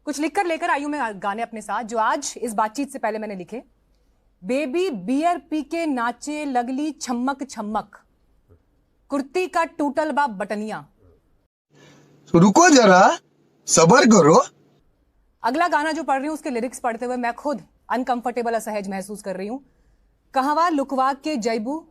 कुछ लिखकर लेकर आई हूं मैं गाने अपने साथ, जो आज इस बातचीत से पहले मैंने लिखे। बेबी बियर पी के नाचे लगली छमक छमक, कुर्ती का टूटल बा बटनिया। रुको जरा, सबर करो। अगला गाना जो पढ़ रही हूं उसके लिरिक्स पढ़ते हुए मैं खुद अनकंफर्टेबल, असहज महसूस कर रही हूं। कहवा लुकवा के जैबू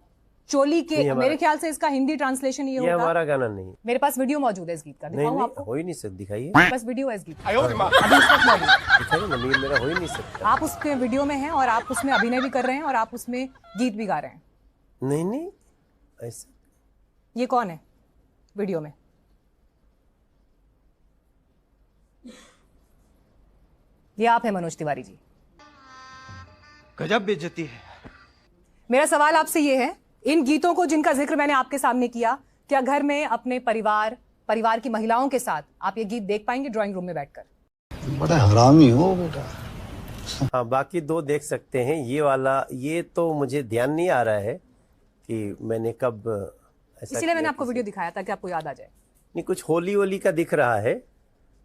चोली के, मेरे ख्याल से इसका हिंदी ट्रांसलेशन ये होगा। हमारा गाना नहीं। मेरे पास वीडियो मौजूद है इस गीत का, दिखाऊं आपको? हो ही नहीं सकता, दिखाइए। बस वीडियो है इस गीत का, अभी इस वक्त मौजूद। दिखाइए ना, मेरा हो ही नहीं सकता। आप उसके वीडियो में हैं और आप उसमें अभिनय भी कर रहे हैं और आप उसमें गीत भी गा रहे हैं। नहीं नहीं ऐसा। ये कौन है वीडियो में? ये आप हैं मनोज तिवारी जी। गजब बेइज्जती है। मेरा सवाल आपसे ये है, इन गीतों को जिनका जिक्र मैंने आपके सामने किया, क्या घर में अपने परिवार की महिलाओं के साथ आप ये गीत देख पाएंगे ड्राइंग रूम में बैठकर? बड़ा हरामी हो बेटा। हाँ, बाकी दो देख सकते हैं। ये वाला, ये तो मुझे ध्यान नहीं आ रहा है कि मैंने कब ऐसा, इसीलिए मैंने आपको वीडियो दिखाया ताकि आपको याद आ जाए। नहीं, कुछ होली का दिख रहा है,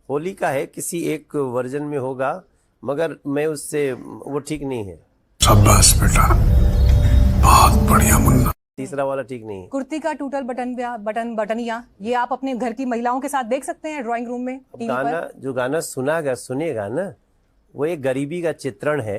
होली का है, किसी एक वर्जन में होगा, मगर मैं उससे, वो ठीक नहीं है। शाबाश बेटा, बहुत बढ़िया मुन्ना। तीसरा वाला ठीक नहीं है। कुर्ती का टूटल बटनिया, ये आप अपने घर की महिलाओं के साथ देख सकते हैं ड्राइंग रूम में, टीवी गाना पर। जो गाना सुनेगा ना, वो एक गरीबी का चित्रण है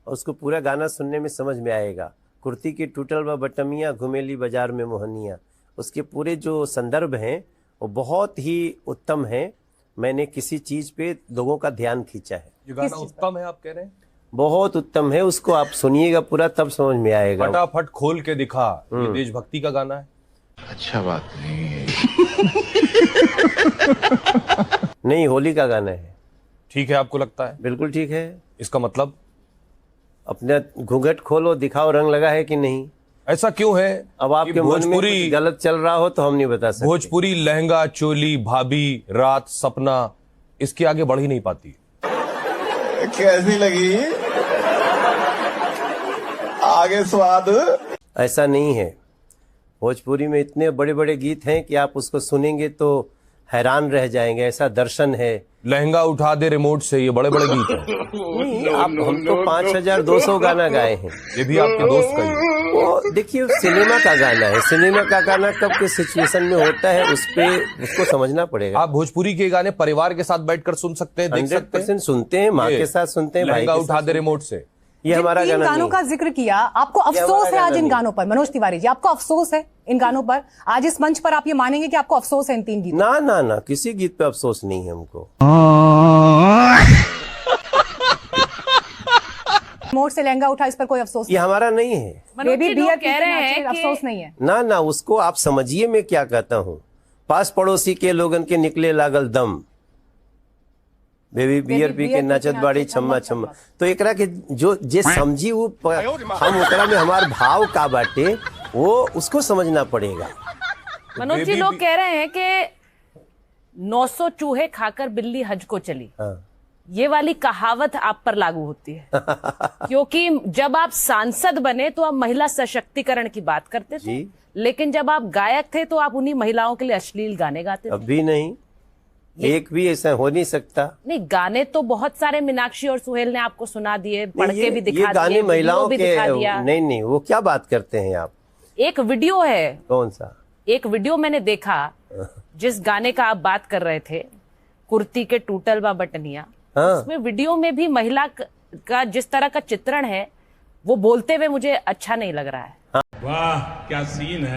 और उसको पूरा गाना सुनने में समझ में आएगा। कुर्ती की टूटल व बटमिया, घुमेली बाजार में मोहनिया, उसके पूरे जो संदर्भ हैं वो बहुत ही उत्तम हैं। मैंने किसी चीज पे लोगों का ध्यान खींचा है। ये गाना उत्तम है आप कह रहे हैं? बहुत उत्तम है, उसको आप सुनिएगा पूरा, तब समझ में आएगा। फटाफट खोल के दिखा, ये देशभक्ति का गाना है। अच्छा बात नहीं है। नहीं, होली का गाना है। ठीक है, आपको लगता है? बिल्कुल ठीक है। इसका मतलब अपने घूंघट खोलो, दिखाओ रंग लगा है कि नहीं। ऐसा क्यों है? अब आपके मन में कुछ गलत चल रहा हो तो हम नहीं बता सकते। भोजपुरी लहंगा, चोली, भाभी, रात, सपना, इसके आगे बढ़ ही नहीं पाती। कैसी लगी आगे स्वाद? ऐसा नहीं है। भोजपुरी में इतने बड़े बड़े गीत हैं कि आप उसको सुनेंगे तो हैरान रह जाएंगे, ऐसा दर्शन है। लहंगा उठा दे रिमोट से, ये बड़े बड़े गीत हैं। नहीं, हम तो 5200 गाना गाए हैं। ये भी आपके दोस्त का ही है। वो देखिए, सिनेमा का गाना है। सिनेमा का गाना कब किस सिचुएशन में होता है उसको समझना पड़ेगा। आप भोजपुरी के गाने परिवार के साथ बैठकर सुन सकते हैं, देख सकते हैं। 100% सुनते हैं, माँ के साथ सुनते हैं, भाई लहंगा के उठा साथ दे रिमोट से। ये हमारा जिन गाना गानों नहीं का जिक्र किया, आपको अफसोस है आज इन गानों पर? मनोज तिवारी जी, आपको अफसोस है इन गानों पर? आज इस मंच पर आप ये मानेंगे कि आपको अफसोस है इन 3 गीतों? ना ना ना, किसी गीत पे अफसोस नहीं है हमको। मोड़ से लहंगा उठा, इस पर कोई अफसोस ये हमारा नहीं है। बेबी बियर कह रहे हैं कि अफसोस नहीं है। ना ना, उसको आप समझिए मैं क्या कहता हूँ। पास पड़ोसी के लोगन के निकले लागल दम, बेबी बियर पी के नाचत बाड़ी छम्मा छम्मा। तो एकरा के जो जे समझी वो हम ओकरा में हमार भाव का बाटे, वो उसको समझना पड़ेगा। मनोज जी, लोग कह रहे हैं कि 900 चूहे खाकर बिल्ली हज को चली। हाँ। ये वाली कहावत आप पर लागू होती है क्योंकि जब आप सांसद बने तो आप महिला सशक्तिकरण की बात करते थे, लेकिन जब आप गायक थे तो आप उन्हीं महिलाओं के लिए अश्लील गाने गाते थे। अभी नहीं, एक भी ऐसा हो नहीं सकता। नहीं, गाने तो बहुत सारे मीनाक्षी और सुहेल ने आपको सुना दिए, पढ़ के भी दिखा ये गाने दिए, महिलाओं भी के दिखा दिया। नहीं, वो क्या बात करते हैं आप? एक वीडियो है। कौन सा? एक वीडियो मैंने देखा जिस गाने का आप बात कर रहे थे, कुर्ती के टूटल बा बटनिया। हाँ। उसमें वीडियो में भी महिला का जिस तरह का चित्रण है, वो बोलते हुए मुझे अच्छा नहीं लग रहा है। हाँ। वाह क्या सीन है,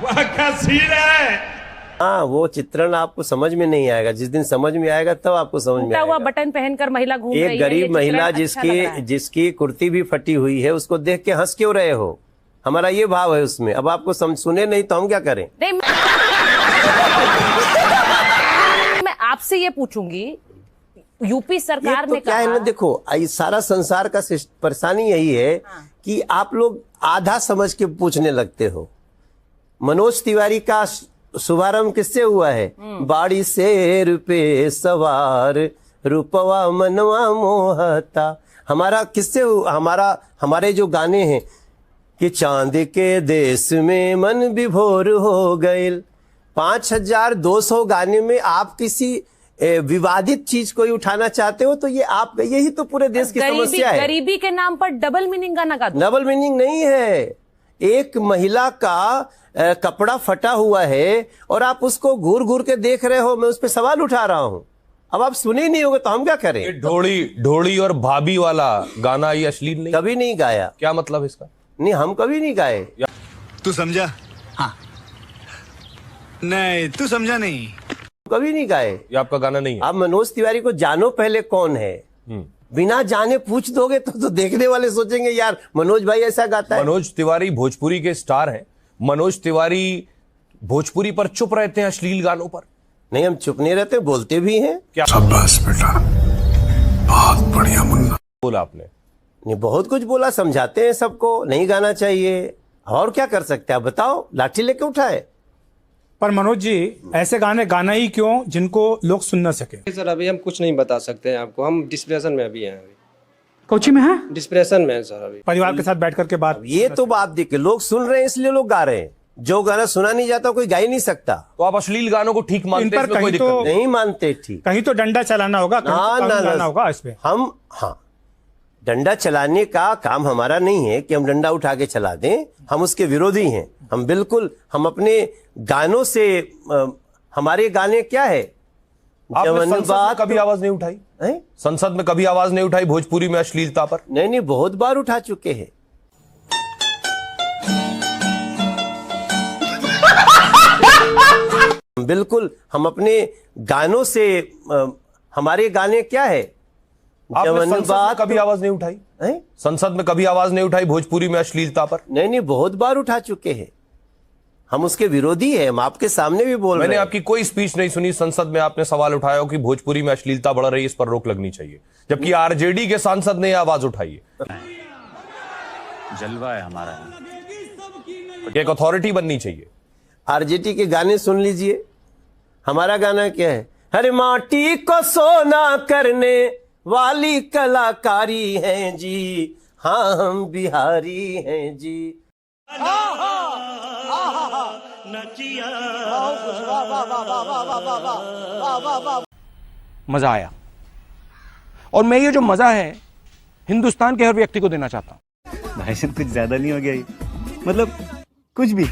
वाह क्या सीन है। हाँ, वो चित्रण आपको समझ में नहीं आएगा। जिस दिन समझ में आएगा तब आपको समझ में टूटा हुआ आएगा। बटन पहनकर महिला घूम रही है, एक गरीब महिला अच्छा जिसकी कुर्ती भी फटी हुई है, उसको देख के हंस क्यों रहे हो? हमारा ये भाव है उसमें। अब आपको सुने नहीं तो हम क्या करें? नहीं, मैं आपसे ये पूछूंगी, यूपी सरकार ने क्या है ना, देखो, सारा संसार का परेशानी यही है कि आप लोग आधा समझ के पूछने लगते हो। मनोज तिवारी का शुभारंभ किससे हुआ है? बाड़ी शेर पे सवार, रूपवा मनवा मोहता। हमारा किससे? हमारे जो गाने हैं कि चांद के देश में मन विभोर हो गए। 5200 गाने में आप किसी विवादित चीज कोई उठाना चाहते हो तो ये आप, यही तो पूरे देश की समस्या है। गरीबी के नाम पर डबल मीनिंग गाना गा दो। डबल मीनिंग नहीं है। एक महिला का कपड़ा फटा हुआ है और आप उसको घूर घूर के देख रहे हो, मैं उस पर सवाल उठा रहा हूं। अब आप सुने ही नहीं होगे तो हम क्या करें? ये ढोड़ी और भाभी वाला गाना ये अश्लील नहीं? कभी नहीं गाया। क्या मतलब इसका? नहीं, हम कभी नहीं गाए। तू समझा? हाँ। नहीं, तू समझा नहीं। कभी नहीं गाए। ये आपका गाना नहीं है? आप मनोज तिवारी को जानो पहले कौन है। बिना जाने पूछ दोगे तो देखने वाले सोचेंगे यार मनोज भाई ऐसा गाता है। मनोज तिवारी भोजपुरी के स्टार हैं। मनोज तिवारी भोजपुरी पर चुप रहते हैं, अश्लील गानों पर नहीं। हम चुप नहीं रहते, बोलते भी हैं। क्या शाबाश बेटा, बहुत बढ़िया मुन्ना। बोला आपने? नहीं, बहुत कुछ बोला, समझाते हैं सबको नहीं गाना चाहिए। और क्या कर सकते हैं आप बताओ? लाठी लेके उठाए। पर मनोज जी, ऐसे गाने गाना ही क्यों जिनको लोग सुन ना सके? सर अभी हम कुछ नहीं बता सकते हैं आपको, हम डिस्प्रेशन में अभी हैं। अभी कोची में है? डिस्प्रेशन में है सर अभी। परिवार के साथ बैठ करके बात। ये तो बात देखिए, लोग सुन रहे हैं इसलिए लोग गा रहे हैं। जो गाना सुना नहीं जाता कोई गा ही नहीं सकता। तो आप अश्लील गानों को ठीक मानते हैं? इन पर इसमें कोई कहीं दिक्कत तो- नहीं? नहीं मानते ठीक। कहीं तो डंडा चलाना होगा, कहीं तो कानून लाना होगा इस पे। हम, हाँ, डंडा चलाने का काम हमारा नहीं है कि हम डंडा उठा के चला दें। हम उसके विरोधी हैं। हम बिल्कुल, हम अपने गानों से, हमारे गाने क्या है? आपने संसद में कभी आवाज नहीं उठाई? संसद में कभी आवाज नहीं उठाई भोजपुरी में अश्लीलता पर? नहीं, बहुत बार उठा चुके हैं। बिल्कुल, हम अपने गानों से, हमारे गाने क्या है? आपने संसद में कभी आवाज नहीं उठाई? संसद में कभी आवाज नहीं उठाई भोजपुरी में अश्लीलता पर? नहीं, बहुत बार उठा चुके हैं। हम उसके विरोधी हैं। हम आपके सामने भी बोल रहे हैं। मैंने आपकी कोई स्पीच नहीं सुनी संसद में आपने सवाल उठाया हो कि भोजपुरी में अश्लीलता बढ़ रही है, इस पर रोक लगनी चाहिए, जबकि आरजेडी के सांसद ने आवाज उठाई है। जलवा है हमारा। एक अथॉरिटी बननी चाहिए। आरजेडी के गाने सुन लीजिए। हमारा गाना क्या है? हर माटी को सोना करने वाली कलाकारी हैं जी, हाँ हम बिहारी हैं जी। मजा आया, और मैं ये जो मजा है हिंदुस्तान के हर व्यक्ति को देना चाहता हूं। भाई साहब कुछ ज्यादा नहीं हो गया ये? मतलब कुछ भी।